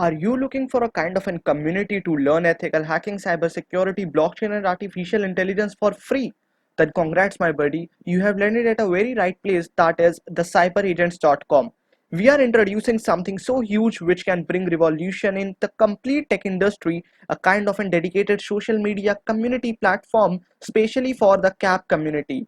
Are you looking for a kind of a community to learn ethical hacking, cybersecurity, blockchain, and artificial intelligence for free? Then congrats, my buddy. You have landed at a very right place, that is the cyberagents.com. We are introducing something so huge which can bring revolution in the complete tech industry, a kind of a dedicated social media community platform, especially for the CAP community.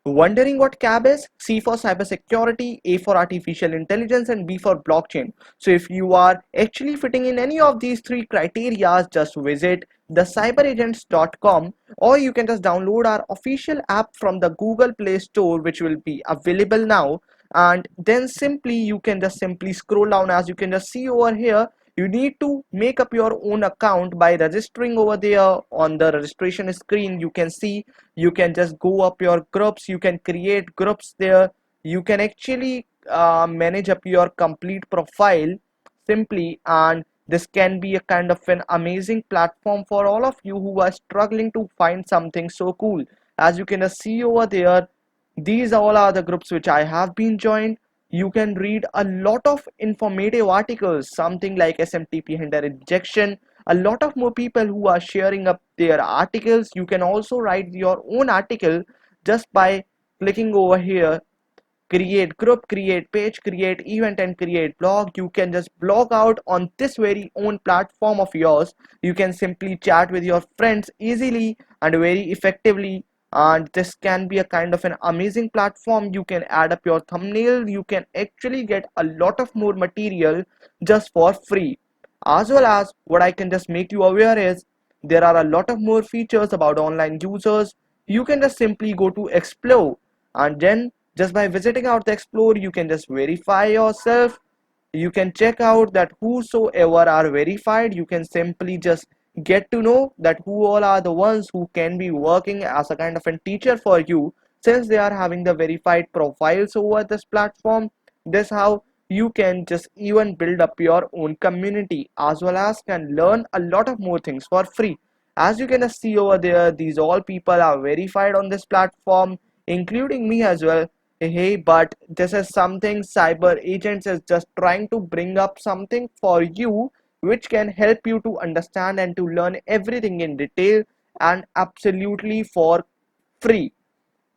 Wondering what CAB is? C for cybersecurity, A for artificial intelligence, and B for blockchain. So if you are actually fitting in any of these three criteria, just visit the cyberagents.com, or you can just download our official app from the Google Play Store, which will be available now. And then simply you can just simply scroll down. As you can just see over here, you need to make up your own account by registering over there. On the registration screen you can see, you can just go up your groups, you can create groups there, you can actually manage up your complete profile simply. And this can be a kind of an amazing platform for all of you who are struggling to find something so cool. As you can see over there, these all are the groups which I have been joined. You can read a lot of informative articles, something like SMTP hinder injection, a lot of more people who are sharing up their articles. You can also write your own article just by clicking over here, create group, create page, create event, and create blog. You can just blog out on this very own platform of yours. You can simply chat with your friends easily and very effectively, and this can be a kind of an amazing platform. You can add up your thumbnail, you can actually get a lot of more material just for free. As well as what I can just make you aware is there are a lot of more features about online users. You can just simply go to explore, and then just by visiting out the explore you can just verify yourself. You can check out that whosoever are verified. You can simply just get to know that who all are the ones who can be working as a kind of a teacher for you, since they are having the verified profiles over this platform. This how you can just even build up your own community, as well as can learn a lot of more things for free. As you can see over there, these all people are verified on this platform, including me as well. Hey, but this is something cyber agents is just trying to bring up something for you which can help you to understand and to learn everything in detail and absolutely for free.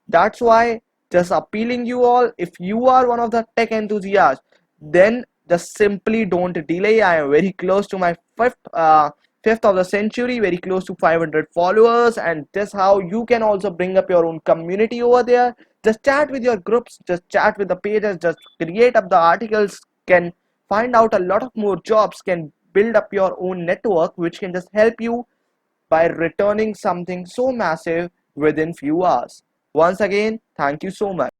That's why just appealing you all, if you are one of the tech enthusiasts, then just simply don't delay. I am very close to my fifth of the century, very close to 500 followers, and this how you can also bring up your own community over there. Just chat with your groups, just chat with the pages, just create up the articles, can find out a lot of more jobs, can build up your own network which can just help you by returning something so massive within few hours. Once again, thank you so much.